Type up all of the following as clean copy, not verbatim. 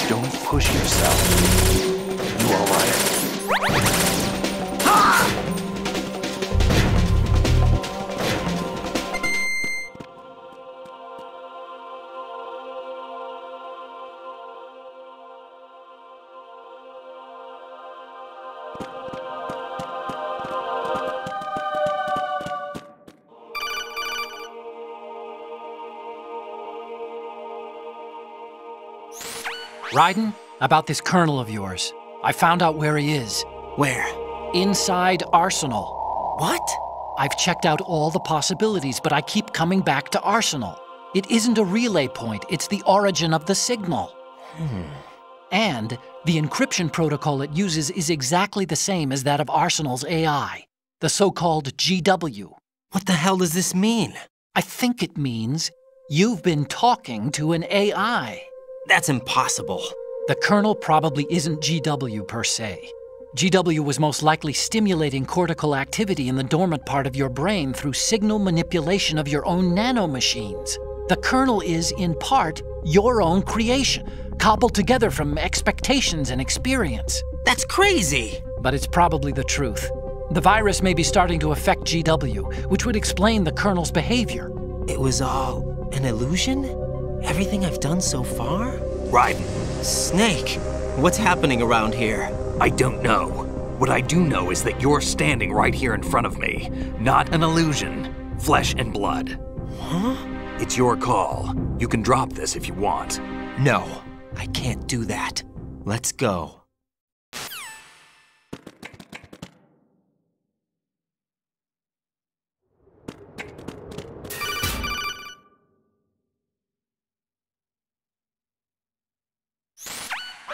Don't push yourself. You all right? Raiden, about this colonel of yours. I found out where he is. Where? Inside Arsenal. What? I've checked out all the possibilities, but I keep coming back to Arsenal. It isn't a relay point, it's the origin of the signal. And the encryption protocol it uses is exactly the same as that of Arsenal's AI, the so-called GW. What the hell does this mean? I think it means you've been talking to an AI. That's impossible. The kernel probably isn't GW per se. GW was most likely stimulating cortical activity in the dormant part of your brain through signal manipulation of your own nanomachines. The kernel is, in part, your own creation, cobbled together from expectations and experience. That's crazy! But it's probably the truth. The virus may be starting to affect GW, which would explain the kernel's behavior. It was all an illusion? Everything I've done so far? Raiden, Snake, what's happening around here? I don't know. What I do know is that you're standing right here in front of me. Not an illusion. Flesh and blood. Huh? It's your call. You can drop this if you want. No, I can't do that. Let's go.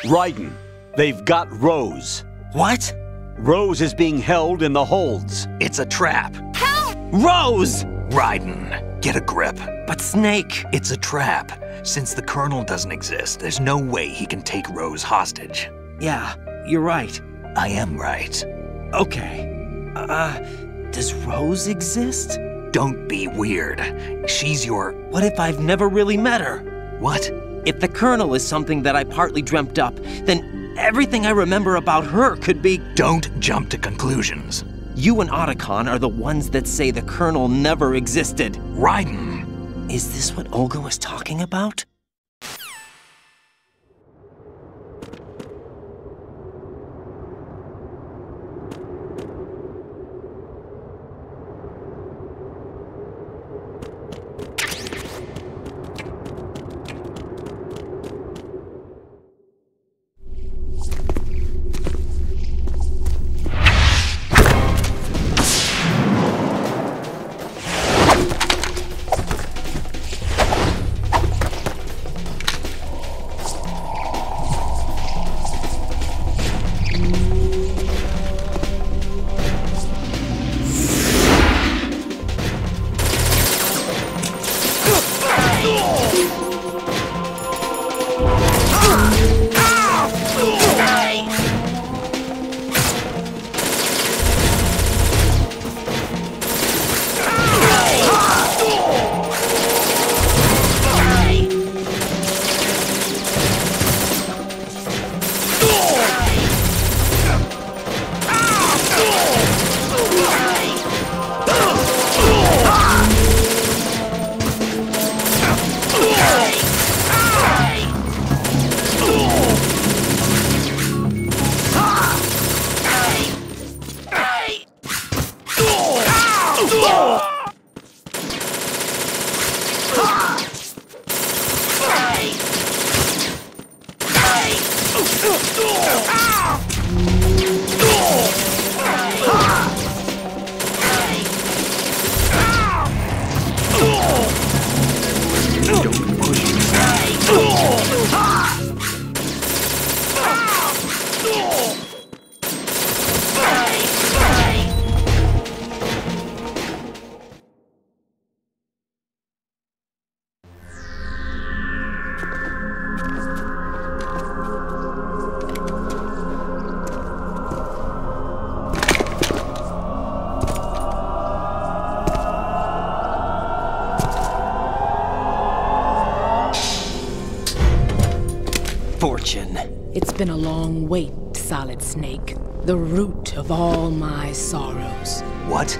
Raiden, they've got Rose. What? Rose is being held in the holds. It's a trap. Rose! Raiden, get a grip. But Snake... It's a trap. Since the Colonel doesn't exist, there's no way he can take Rose hostage. Yeah, you're right. I am right. Okay. Does Rose exist? Don't be weird. She's your... What if I've never really met her? What? If the Colonel is something that I partly dreamt up, then everything I remember about her could be... Don't jump to conclusions. You and Otacon are the ones that say the Colonel never existed. Raiden! Is this what Olga was talking about? fortune. It's been a long wait, Solid Snake. The root of all my sorrows. What?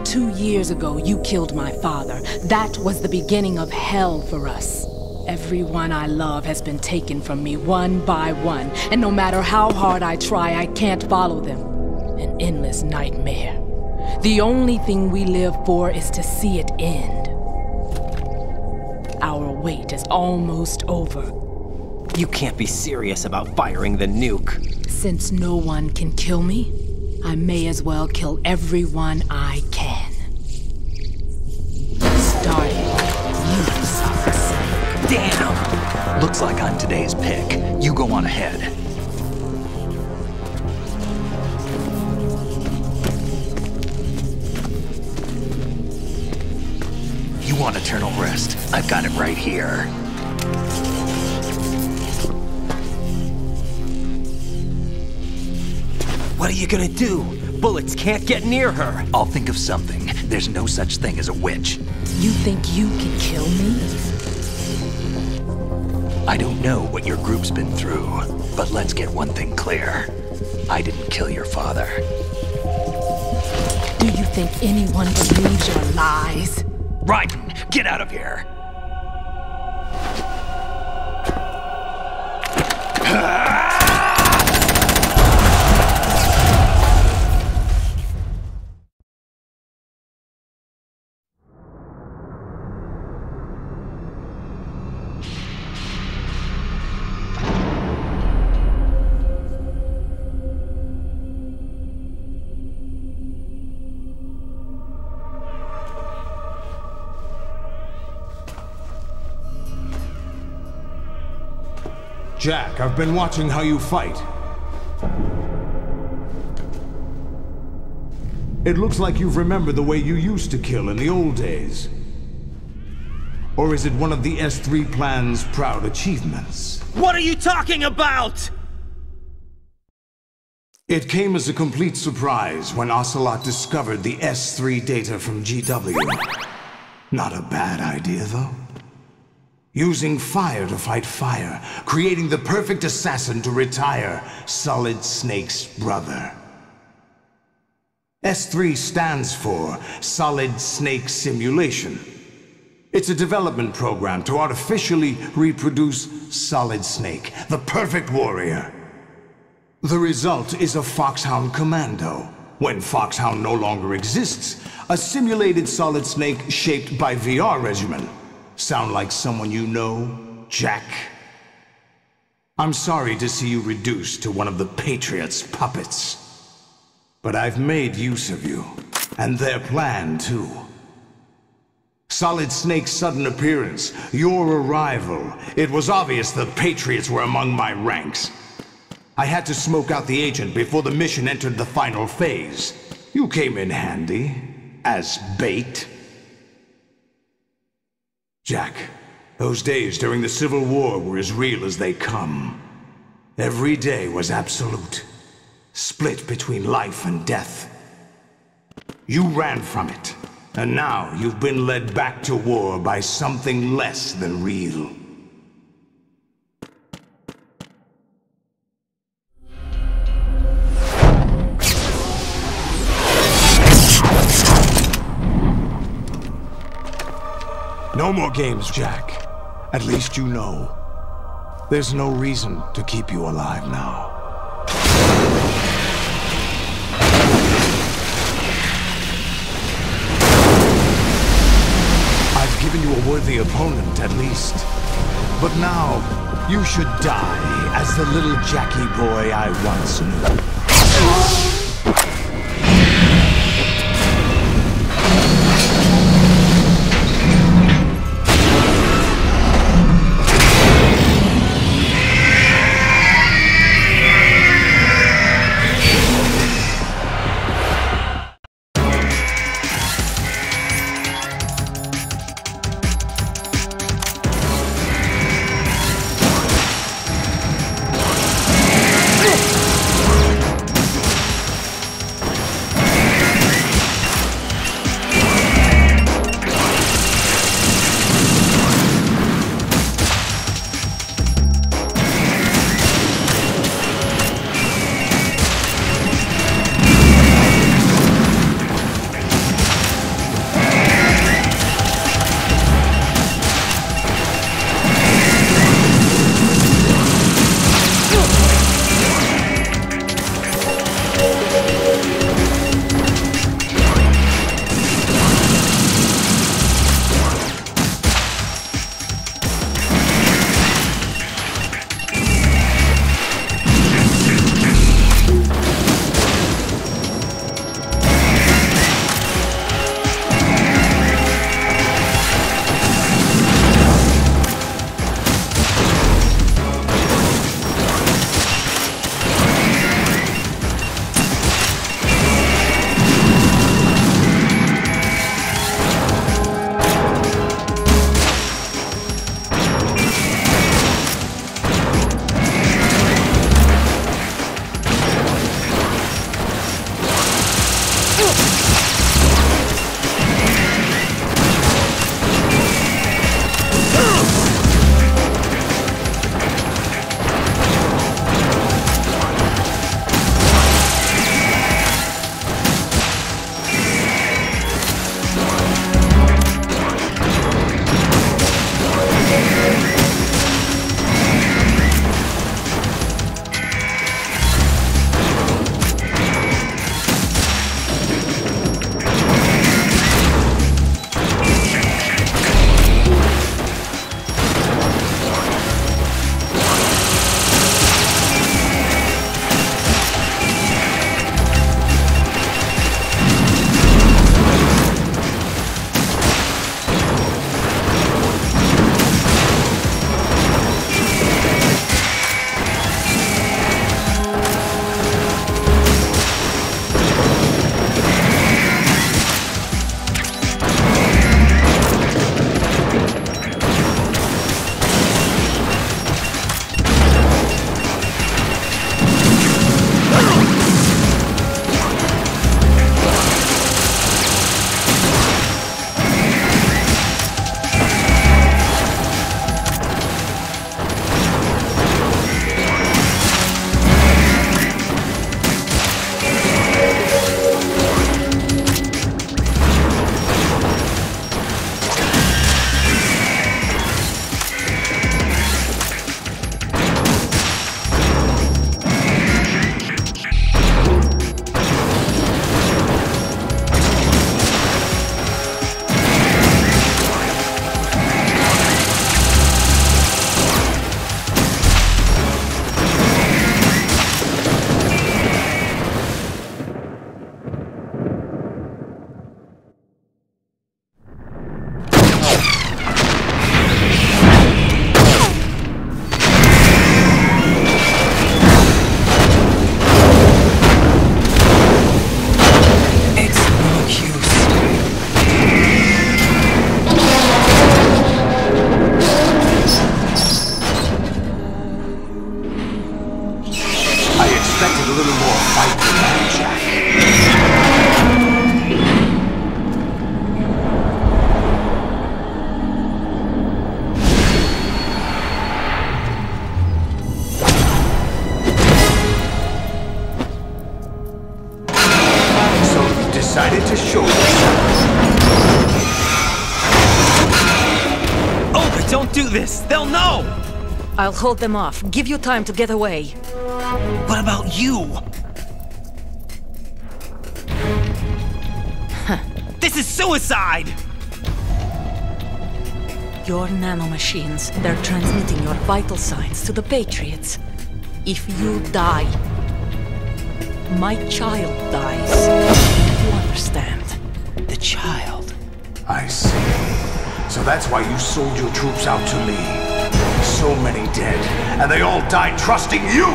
2 years ago, you killed my father. That was the beginning of hell for us. Everyone I love has been taken from me one by one, and no matter how hard I try, I can't follow them. An endless nightmare. The only thing we live for is to see it end. Our wait is almost over. You can't be serious about firing the nuke. Since no one can kill me, I may as well kill everyone I can. Starting with you, Solid Snake. Damn! Looks like I'm today's pick. You go on ahead. You want eternal rest? I've got it right here. What are you gonna do? Bullets can't get near her. I'll think of something. There's no such thing as a witch. You think you can kill me? I don't know what your group's been through, but let's get one thing clear. I didn't kill your father. Do you think anyone believes your lies? Raiden, get out of here! Jack, I've been watching how you fight. It looks like you've remembered the way you used to kill in the old days. Or is it one of the S3 plan's proud achievements? What are you talking about? It came as a complete surprise when Ocelot discovered the S3 data from GW. Not a bad idea, though. Using fire to fight fire, creating the perfect assassin to retire Solid Snake's brother. S3 stands for Solid Snake Simulation. It's a development program to artificially reproduce Solid Snake, the perfect warrior. The result is a Foxhound Commando. When Foxhound no longer exists, a simulated Solid Snake shaped by VR regimen. Sound like someone you know, Jack? I'm sorry to see you reduced to one of the Patriots' puppets. But I've made use of you, and their plan too. Solid Snake's sudden appearance, your arrival, it was obvious the Patriots were among my ranks. I had to smoke out the agent before the mission entered the final phase. You came in handy, as bait. Jack, those days during the Civil War were as real as they come. Every day was absolute, split between life and death. You ran from it, and now you've been led back to war by something less than real. No more games, Jack. At least you know. There's no reason to keep you alive now. I've given you a worthy opponent, at least. But now, you should die as the little Jackie boy I once knew. a little more fight than that, Jack. So you decided to show yourself. Oh, but don't do this! They'll know! I'll hold them off. Give you time to get away. What about you? This is suicide! Your nanomachines, they're transmitting your vital signs to the Patriots. If you die, my child dies. You understand? The child. I see. So that's why you sold your troops out to me. So many dead, and they all died trusting you!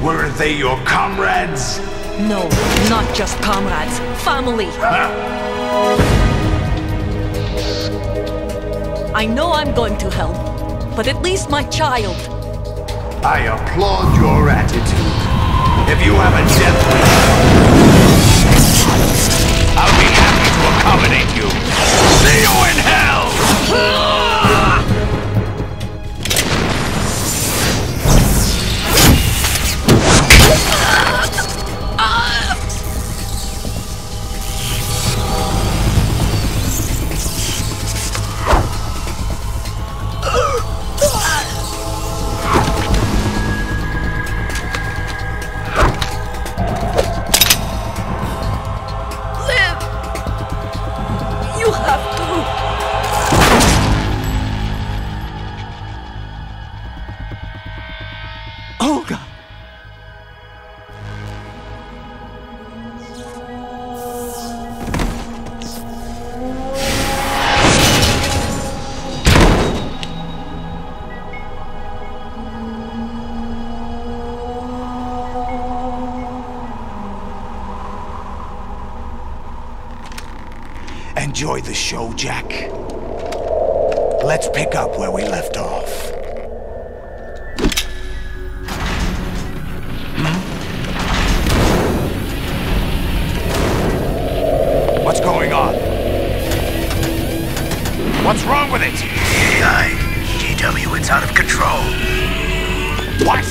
Weren't they your comrades? No, not just comrades. Family! I know I'm going to hell, but at least my child. I applaud your attitude. If you have a death wish, I'll be happy to accommodate you. See you in hell! Olga! Enjoy the show, Jack. Let's pick up where we left off. What's going on? What's wrong with it? GW, it's out of control. What?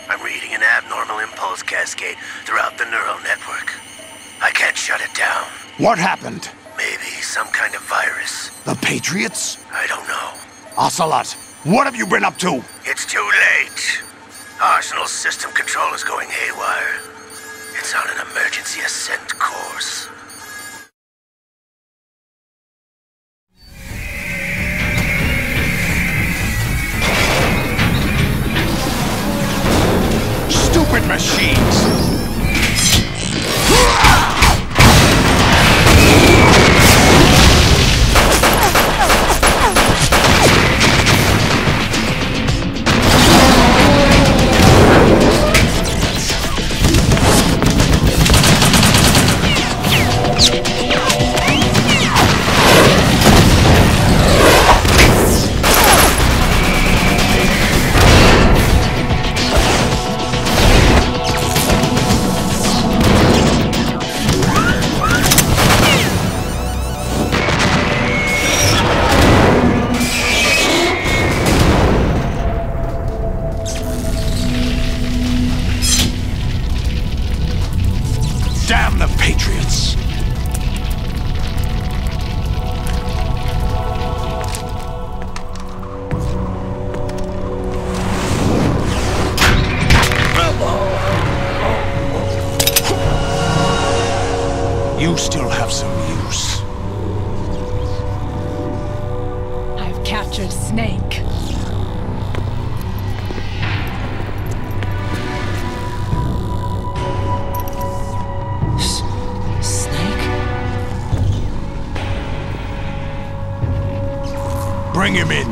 I'm reading an abnormal impulse cascade throughout the neural network. I can't shut it down. What happened? Maybe some kind of virus. The Patriots? I don't know. Ocelot, what have you been up to? It's too late. Arsenal's system control is going haywire. It's on an emergency ascent course. Stupid machines! Damn the Patriots! You still have some use. I've captured Snake. Bring him in.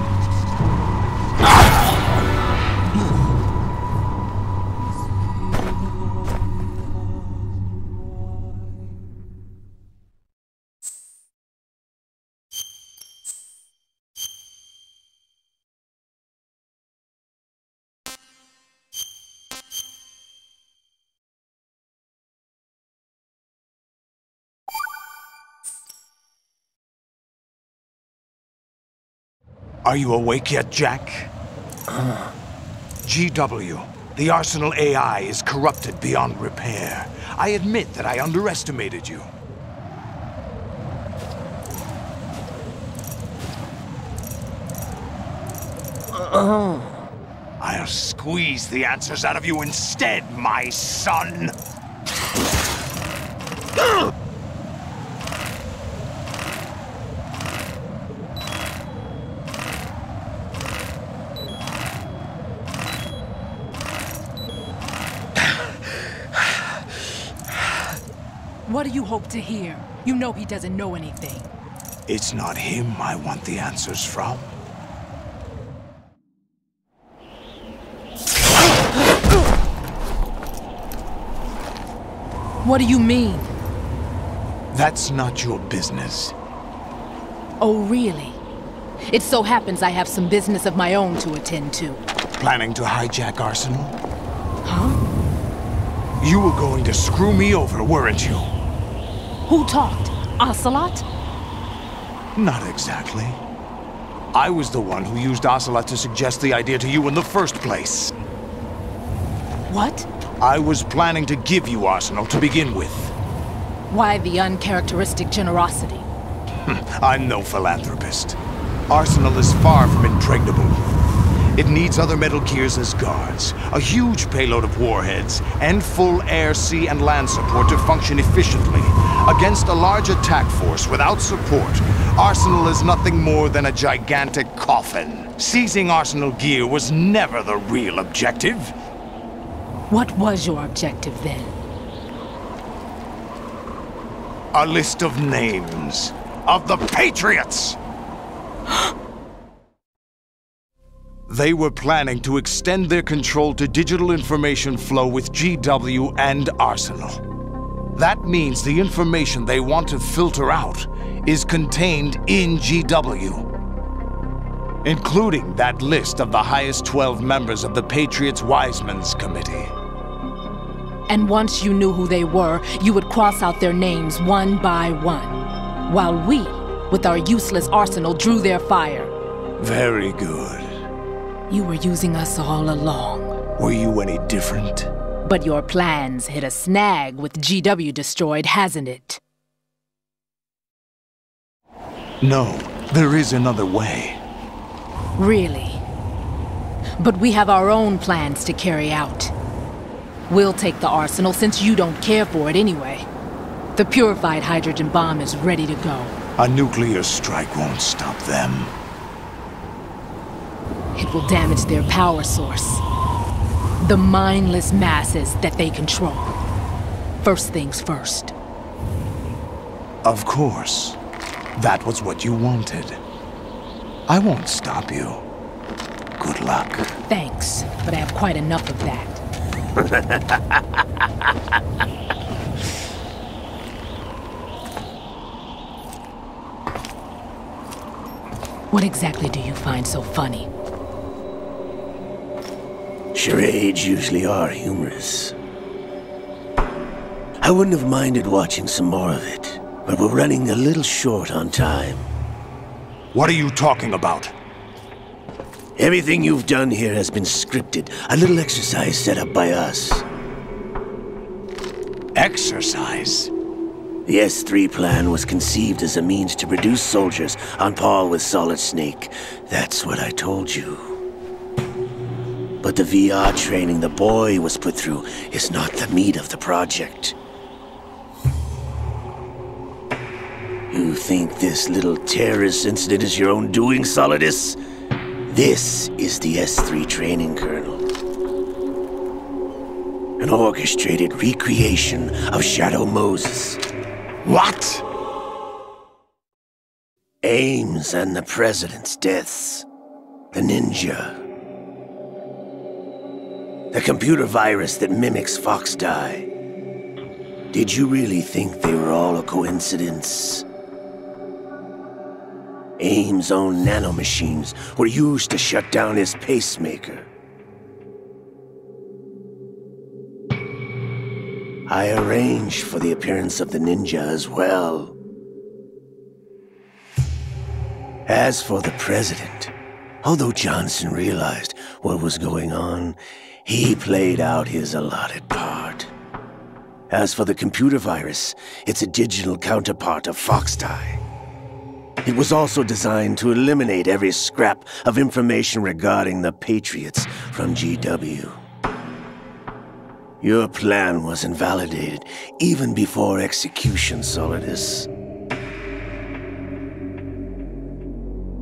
Are you awake yet, Jack? GW, the Arsenal AI is corrupted beyond repair. I admit that I underestimated you. I'll squeeze the answers out of you instead, my son! What do you hope to hear? You know he doesn't know anything. It's not him I want the answers from. What do you mean? That's not your business. Oh, really? It so happens I have some business of my own to attend to. Planning to hijack Arsenal? Huh? You were going to screw me over, weren't you? Who talked? Ocelot? Not exactly. I was the one who used Ocelot to suggest the idea to you in the first place. What? I was planning to give you Arsenal to begin with. Why the uncharacteristic generosity? I'm no philanthropist. Arsenal is far from impregnable. It needs other Metal Gears as guards, a huge payload of warheads, and full air, sea, and land support to function efficiently. Against a large attack force without support, Arsenal is nothing more than a gigantic coffin. Seizing Arsenal gear was never the real objective. What was your objective then? A list of names of the Patriots! They were planning to extend their control to digital information flow with GW and Arsenal. That means the information they want to filter out is contained in GW, including that list of the highest 12 members of the Patriots Wiseman's Committee. And once you knew who they were, you would cross out their names one by one, while we, with our useless arsenal, drew their fire. Very good. You were using us all along. Were you any different? But your plans hit a snag with GW destroyed, hasn't it? No, there is another way. Really? But we have our own plans to carry out. We'll take the arsenal since you don't care for it anyway. The purified hydrogen bomb is ready to go. A nuclear strike won't stop them. It will damage their power source. The mindless masses that they control. First things first. Of course. That was what you wanted. I won't stop you. Good luck. Thanks, but I have quite enough of that. What exactly do you find so funny? Charades usually are humorous. I wouldn't have minded watching some more of it, but we're running a little short on time. What are you talking about? Everything you've done here has been scripted, a little exercise set up by us. Exercise? The S3 plan was conceived as a means to produce soldiers on par with Solid Snake. That's what I told you. But the VR training the boy was put through is not the meat of the project. You think this little terrorist incident is your own doing, Solidus? This is the S3 training kernel. An orchestrated recreation of Shadow Moses. What? Ames and the President's deaths. The Ninja. The computer virus that mimics Foxdie. Did you really think they were all a coincidence? Ames' own nanomachines were used to shut down his pacemaker. I arranged for the appearance of the Ninja as well. As for the President, although Johnson realized what was going on, he played out his allotted part. As for the computer virus, it's a digital counterpart of Foxdie. It was also designed to eliminate every scrap of information regarding the Patriots from GW. Your plan was invalidated even before execution, Solidus.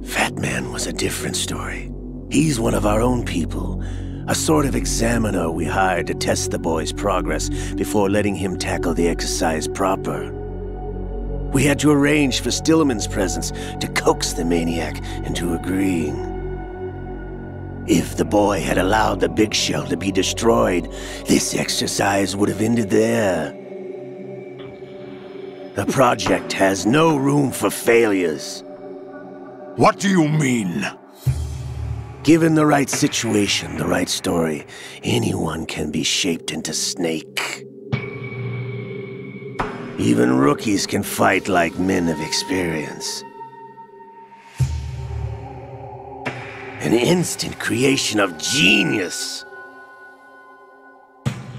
Fat Man was a different story. He's one of our own people, a sort of examiner we hired to test the boy's progress before letting him tackle the exercise proper. We had to arrange for Stillman's presence to coax the maniac into agreeing. If the boy had allowed the big shell to be destroyed, this exercise would have ended there. The project has no room for failures. What do you mean? Given the right situation, the right story, anyone can be shaped into Snake. Even rookies can fight like men of experience. An instant creation of genius.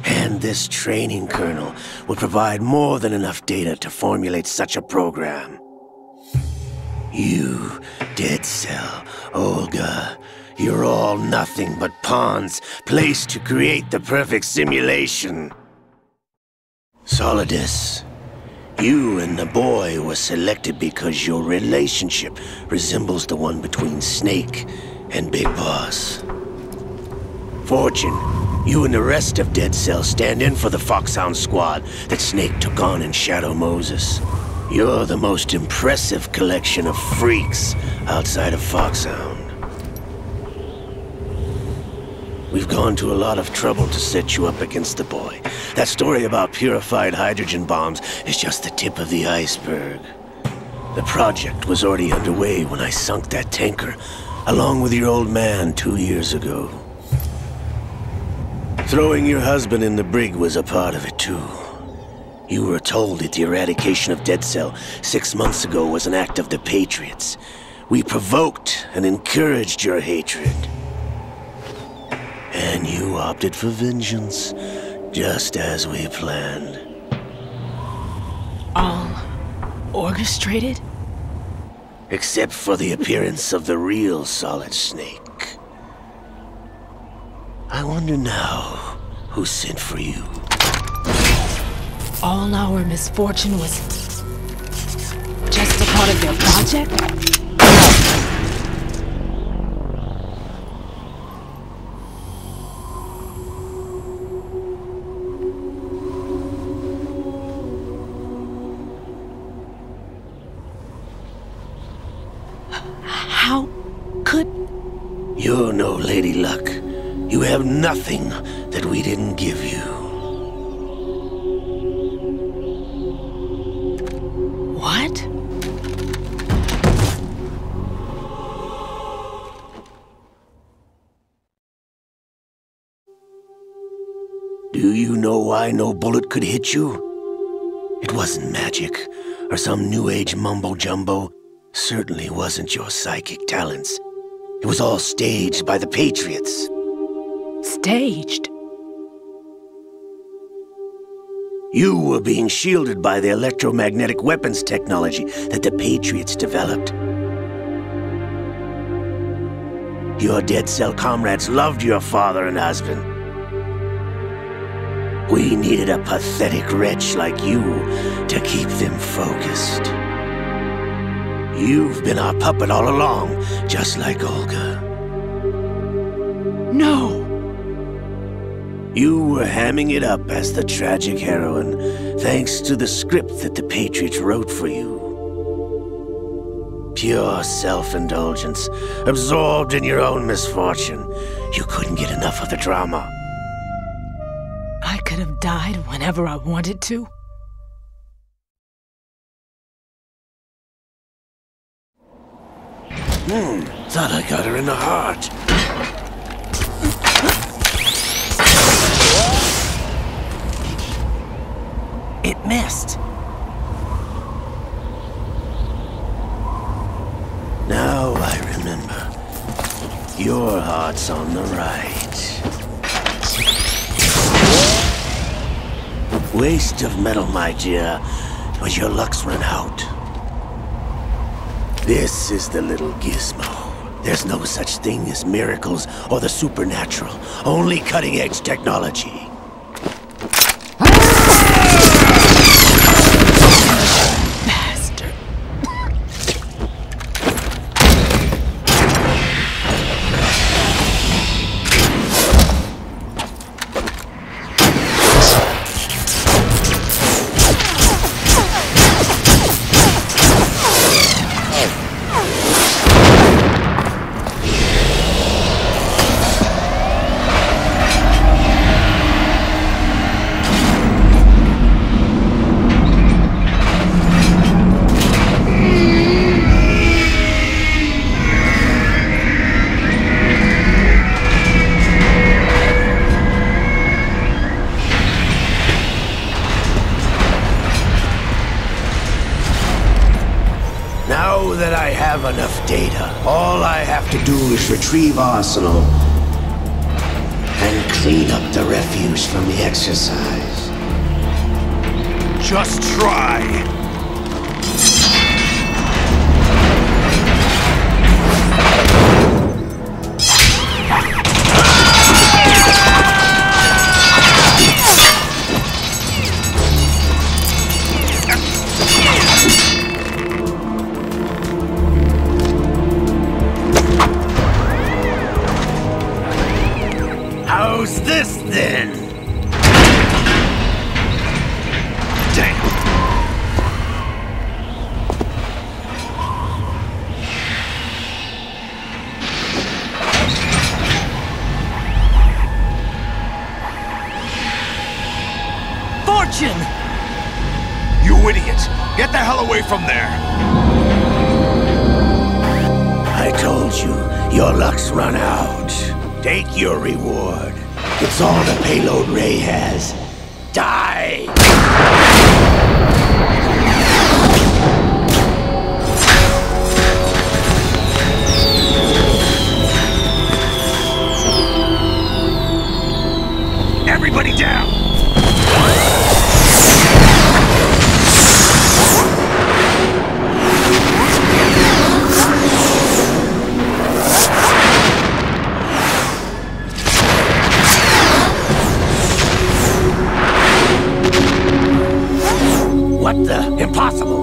And this training kernel would provide more than enough data to formulate such a program. You, Dead Cell, Olga, you're all nothing but pawns placed to create the perfect simulation. Solidus, you and the boy were selected because your relationship resembles the one between Snake and Big Boss. Fortune, you and the rest of Dead Cell stand in for the Foxhound squad that Snake took on in Shadow Moses. You're the most impressive collection of freaks outside of Foxhound. We've gone to a lot of trouble to set you up against the boy. That story about purified hydrogen bombs is just the tip of the iceberg. The project was already underway when I sunk that tanker, along with your old man 2 years ago. Throwing your husband in the brig was a part of it too. You were told that the eradication of Dead Cell 6 months ago was an act of the Patriots. We provoked and encouraged your hatred. And you opted for vengeance, just as we planned. All orchestrated? Except for the appearance of the real Solid Snake. I wonder now who sent for you. All our misfortune was just a part of their project? How could... You're no Lady Luck. You have nothing that we didn't give you. What? Do you know why no bullet could hit you? It wasn't magic, or some new age mumbo-jumbo. Certainly wasn't your psychic talents. It was all staged by the Patriots. Staged? You were being shielded by the electromagnetic weapons technology that the Patriots developed. Your Dead Cell comrades loved your father and husband. We needed a pathetic wretch like you to keep them focused. You've been our puppet all along, just like Olga. No! You were hamming it up as the tragic heroine, thanks to the script that the Patriots wrote for you. Pure self-indulgence, absorbed in your own misfortune. You couldn't get enough of the drama. I could have died whenever I wanted to. Thought I got her in the heart. It missed. Now I remember. Your heart's on the right. Waste of metal, my dear, but your luck's run out. This is the little gizmo. There's no such thing as miracles or the supernatural, only cutting-edge technology. Bastard. Now that I have enough data, all I have to do is retrieve Arsenal and clean up the refuse from the exercise. Just try. How's this then? Damn. Fortune! You idiot! Get the hell away from there! I told you, your luck's run out. Take your reward. It's all the payload Ray has. Die! Everybody down! What the? Impossible!